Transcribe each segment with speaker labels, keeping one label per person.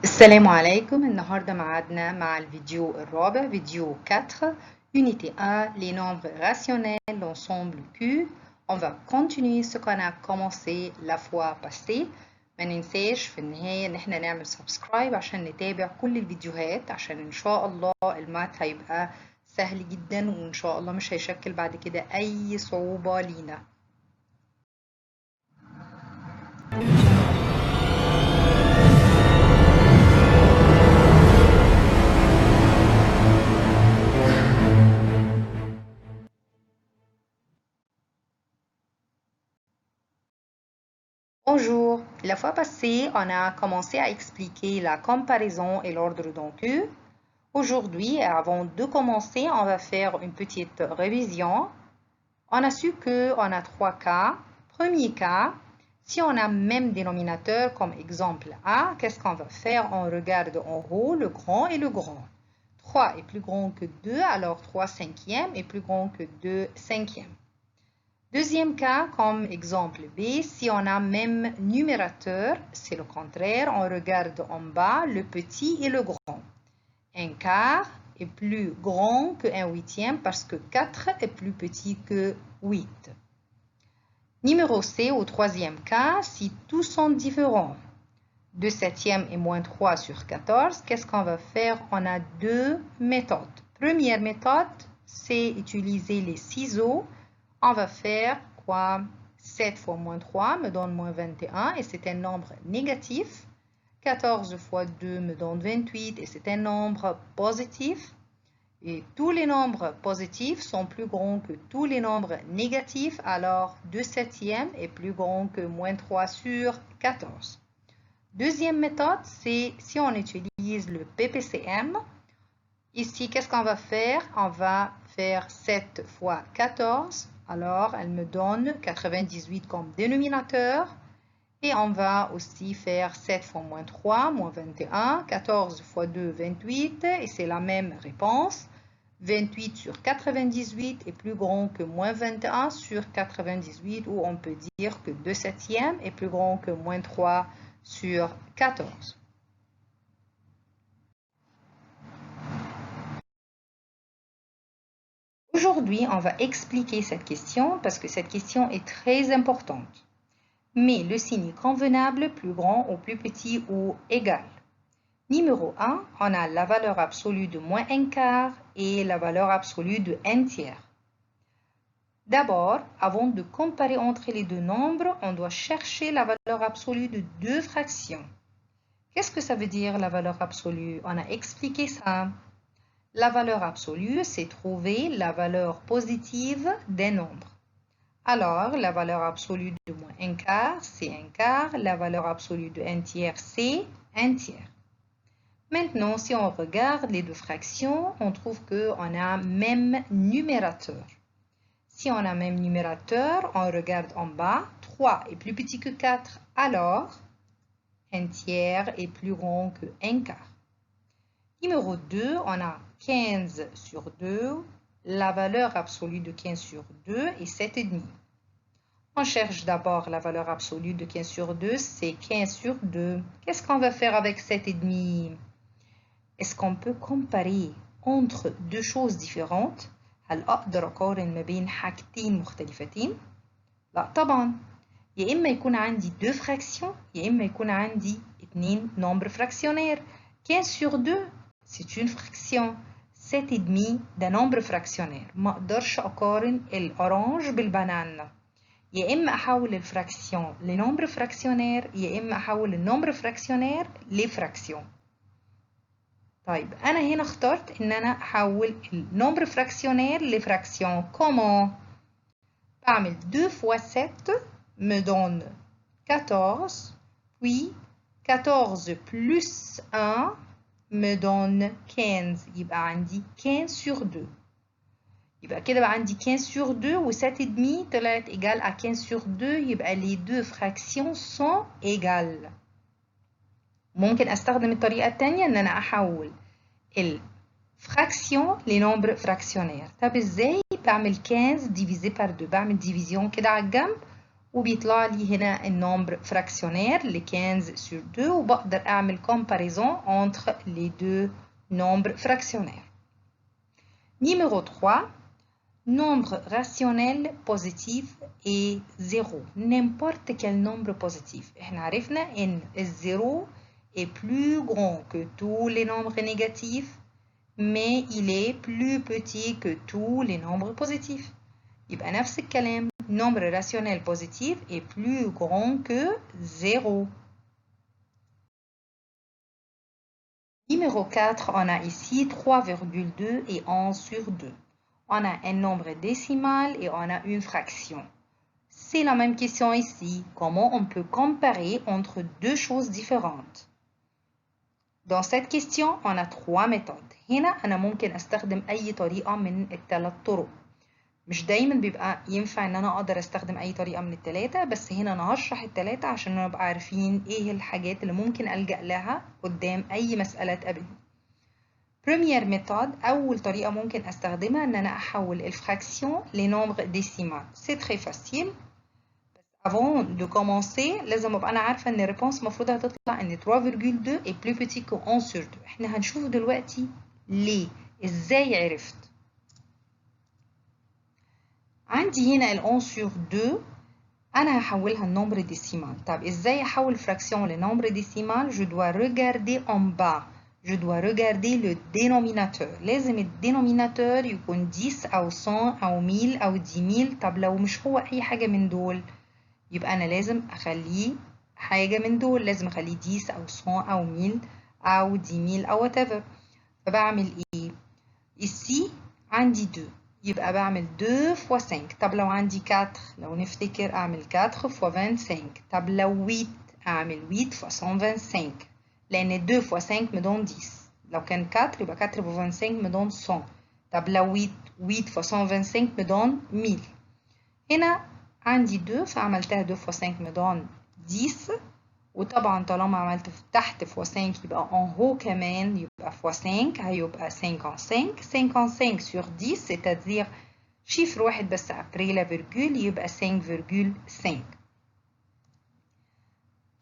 Speaker 1: السلام عليكم. النهاردة معادنا مع الفيديو الرابع، فيديو 4 Unité 1, les nombres rationnels, l'ensemble Q. On va continuer ce qu'on a commencé la fois passée. ما ننساش في النهاية ان احنا نعمل سبسكرايب عشان نتابع كل الفيديوهات، عشان ان شاء الله المات هيبقى سهل جدا، وان شاء الله مش هيشكل بعد كده اي صعوبة لينا. Bonjour, la fois passée, on a commencé à expliquer la comparaison et l'ordre dans Q. Aujourd'hui, avant de commencer, on va faire une petite révision. On a su qu'on a trois cas. Premier cas, si on a même dénominateur comme exemple A, qu'est-ce qu'on va faire? On regarde en haut le grand et le grand. 3 est plus grand que 2, alors 3 cinquièmes est plus grand que 2 cinquièmes. Deuxième cas, comme exemple B, si on a même numérateur, c'est le contraire. On regarde en bas le petit et le grand. Un quart est plus grand que un huitième parce que 4 est plus petit que 8. Numéro C, au troisième cas, si tous sont différents, 2 septièmes et moins 3 sur 14, qu'est-ce qu'on va faire? On a deux méthodes. Première méthode, c'est utiliser les ciseaux. On va faire quoi? 7 fois moins 3 me donne moins 21 et c'est un nombre négatif. 14 fois 2 me donne 28 et c'est un nombre positif. Et tous les nombres positifs sont plus grands que tous les nombres négatifs, alors 2 septièmes est plus grand que moins 3 sur 14. Deuxième méthode, c'est si on utilise le PPCM. Ici, qu'est-ce qu'on va faire? On va faire 7 fois 14. Alors, elle me donne 98 comme dénominateur. Et on va aussi faire 7 fois moins 3, moins 21. 14 fois 2, 28. Et c'est la même réponse. 28 sur 98 est plus grand que moins 21 sur 98, ou on peut dire que 2 septièmes est plus grand que moins 3 sur 14. Aujourd'hui, on va expliquer cette question parce que cette question est très importante. Mais le signe convenable, plus grand ou plus petit ou égal. Numéro 1, on a la valeur absolue de moins un quart et la valeur absolue de un tiers. D'abord, avant de comparer entre les deux nombres, on doit chercher la valeur absolue de deux fractions. Qu'est-ce que ça veut dire la valeur absolue? On a expliqué ça. La valeur absolue, c'est trouver la valeur positive d'un nombre. Alors, la valeur absolue de moins un quart, c'est un quart. La valeur absolue de un tiers, c'est un tiers. Maintenant, si on regarde les deux fractions, on trouve qu'on a même numérateur. Si on a même numérateur, on regarde en bas. 3 est plus petit que 4, alors un tiers est plus grand que un quart. Numéro 2, on a 15 sur 2. La valeur absolue de 15 sur 2 est 7,5. On cherche d'abord la valeur absolue de 15 sur 2, c'est 15 sur 2. Qu'est-ce qu'on va faire avec 7,5? Est-ce qu'on peut comparer entre deux choses différentes؟ هل أقدر أقارن ما بين حاجتين مختلفتين؟ لا طبعا. يا إما يكون عندي deux fractions يا إما يكون عندي اتنين nombres fractionnaires. 15 sur 2 c'est une fraction. 7,5 ده nombre fractionnaire. ما أقدرش أقارن الأورانج بالبنان. يا إما أحول الفراكسيون لنومبر فراكسيونير يا إما أحول النومبر فراكسيونير لفراكسيون. طيب أنا هنا اخترت إن أنا أحول النومبر فراكسيونير لفراكسيون. كومون؟ بعمل 2 fois 7 me donne 14, puis 14 plus 1 me donne 15. يبقى عندي 15 sur 2. يبقى كده بقى عندي 15 sur 2 و 7,5 طلعت égal à 15 sur 2. يبقى les deux fractions sont égales. ممكن أستخدم الطريقة التانية إن أنا أحول الفراكسيون لنومبر فراكسيونير. طب إزاي؟ بعمل 15 divisé par 2. بعمل division كده على الجنب وبيطلع لي هنا النمبر فراكسيونير اللي 15 sur 2 وبقدر أعمل comparaison entre les deux nombres fractionnaires. Numéro 3. Nombre rationnel positif et 0. N'importe quel nombre positif. احنا عرفنا ان الزيرو est plus grand que tous les nombres négatifs, mais il est plus petit que tous les nombres positifs. يبقى نفس الكلام. Nombre rationnel positif est plus grand que 0. Numéro 4, on a ici 3,2 et 1 sur 2. On a un nombre décimal et on a une fraction. C'est la même question ici. Comment on peut comparer entre deux choses différentes? Dans cette question, on a 3 méthodes. هنا أنا ممكن أستخدم أي طريقة من الثلاث طرق. مش دايما بيبقى ينفع ان انا اقدر استخدم اي طريقة من الثلاثة، بس هنا انا هشرح الثلاثة عشان نبقى عارفين ايه الحاجات اللي ممكن ألجأ لها قدام اي مسألة تقابلني. Première méthode، اول طريقة ممكن استخدمها ان انا احول الفراكسيون لنومبر ديسيمال. C'est très facile. Avant de commencer لازم ابقى انا عارفة ان الريبونس المفروض هتطلع ان 3,2 est plus petit que 1 sur 2. احنا هنشوف دلوقتي ليه، ازاي عرفت. عندي هنا ال 1 sur 2 أنا هحولها لنمبر ديسيمال. طب إزاي أحول fraction لنمبر ديسيمال؟ Je dois regarder en bas. Je dois regarder le dénominateur. لازم الدينوميناتور يكون 10 أو 100 أو 1000 أو 10,000. طب لو مش هو أي حاجة من دول يبقى أنا لازم أخليه حاجة من دول. لازم أخليه 10 أو 100 أو 1000 أو 10,000 أو whatever. فبعمل إيه؟ ici عندي 2. يبقى بعمل 2 fois 5. طب لو عندي 4 لو نفتكر أعمل 4 fois 25. طب لو 8 أعمل 8 fois 125 لأن 2 fois 5 me donne 10. لو كان 4 يبقى 4 fois 25 me donne 100. طب لو 8 fois 125 me donne 1000. هنا عندي 2 فعملتها 2 fois 5 me donne 10. وطبعا طالما عملت تحت فوا 5 يبقى en haut كمان يبقى فوا 5 هيبقى 55. 55 sur 10 c'est-à-dire chiffre واحد بس après la virgule يبقى 5,5.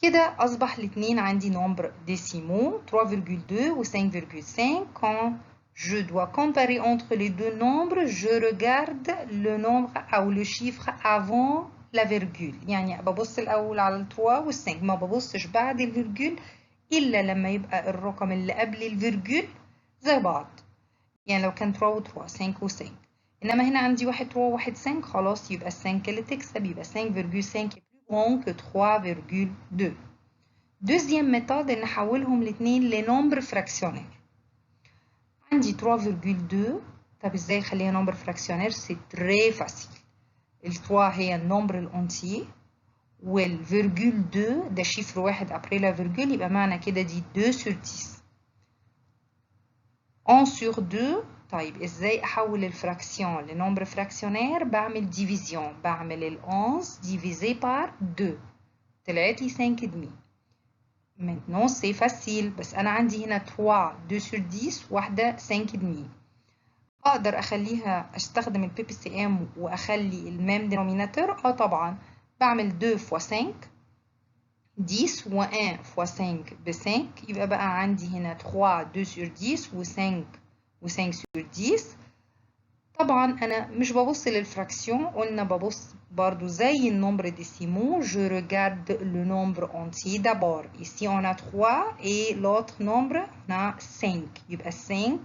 Speaker 1: كده أصبح الاثنين عندي nombre décimaux 3,2 و 5,5. Quand je dois comparer entre les deux nombres je regarde le nombre أو le chiffre avant la virgule. يعني ببص الأول على ال 3 وال 5 ما ببصش بعد الفيرجول إلا لما يبقى الرقم اللي قبل الفيرجول زي بعض. يعني لو كان 3 و 3 5 و 5. إنما هنا عندي 1 3 و 1 5 خلاص يبقى ال 5 اللي تكسب يبقى 5,5 est plus grand que 3,2. Deuxième méthode إن أحولهم الاثنين لنمبر فراكسيونير. عندي 3,2. طب إزاي أخليها نمبر فراكسيونير؟ C'est très facile. ال 3 هي النمبر الانتي والفيرجول 2 ده شيفر واحد après la virgule يبقى معنى كده دي 2 sur 10. 1 sur 2. طيب ازاي احول الفراكسيون لنمبر فراكسيونير؟ بعمل ديفيزيون. بعمل ال 11 divisé par 2 طلعت لي 5 دمي. maintenant c'est facile بس انا عندي هنا 3 2 sur 10 واحدة 5 دمي. اقدر اخليها استخدم البي بي سي ام واخلي الميم دينوميناتور؟ طبعا. بعمل 2 fois 5 10 و 1 fois 5 ب 5 يبقى بقى عندي هنا 3 2 sur 10 و 5 و 5 sur 10. طبعا انا مش ببص للفراكسيون، قلنا ببص برضو زي النمبر ديسيمو. je regarde le nombre entier d'abord. ici on a 3 et l'autre nombre on a 5 يبقى 5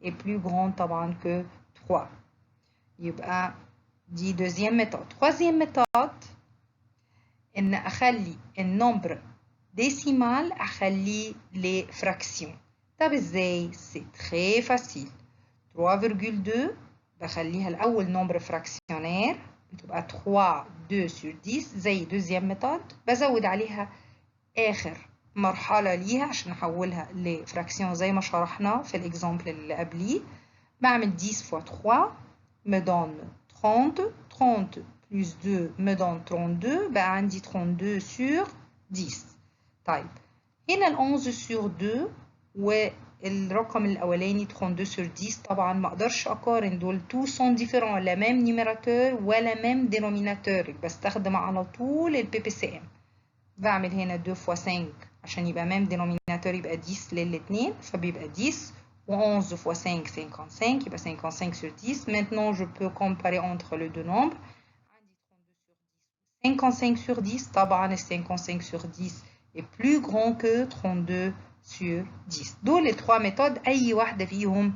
Speaker 1: est plus grand طبعا que 3. يبقى دي deuxième méthode. troisième méthode إن أخلي النمبر ديسيمال أخليه لفراكسيون. طب إزاي؟ c'est très facile. 3,2 بخليها الأول نمبر فراكسيونير بتبقى 3 2 sur 10 زي deuxième méthode. بزود عليها آخر مرحلة ليها عشان أحولها لفراكسيون زي ما شرحنا في الإكزامبل اللي قبليه. بعمل 10 fois 3 me donne 30. 30 plus 2 me donne 32. بقى عندي 32 sur 10. طيب هنا ال 11 sur 2 و الرقم الأولاني 32 sur 10 طبعا ما أقدرش أقارن دول تو سون ديفيرون لا ميم نيميراتور ولا ميم دينوميناتور بستخدم على طول البي بي سي ام. بعمل هنا 2 fois 5 عشان يبقى ميم دينوميناتور يبقى 10 للاتنين فبيبقى 10 و 11 fois 5 55 يبقى 55 sur 10. Maintenant je peux comparer entre les deux nombres. 55 sur 10 طبعا 55 sur 10 est plus grand que 32 sur 10. دول التروا ميثود اي واحده فيهم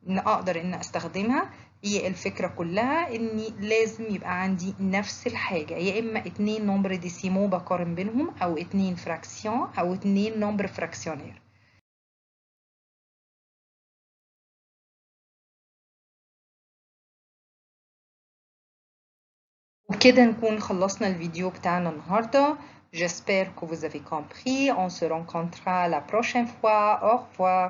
Speaker 1: اقدر ان استخدمها. هي الفكره كلها اني لازم يبقى عندي نفس الحاجه يا اما 2 نمبر ديسيمو بقارن بينهم او 2 فراكسيون او 2 نمبر فراكسيونير. وبكده نكون خلصنا الفيديو بتاعنا النهارده. J'espère que vous avez compris. On se rencontrera la prochaine fois. Au revoir.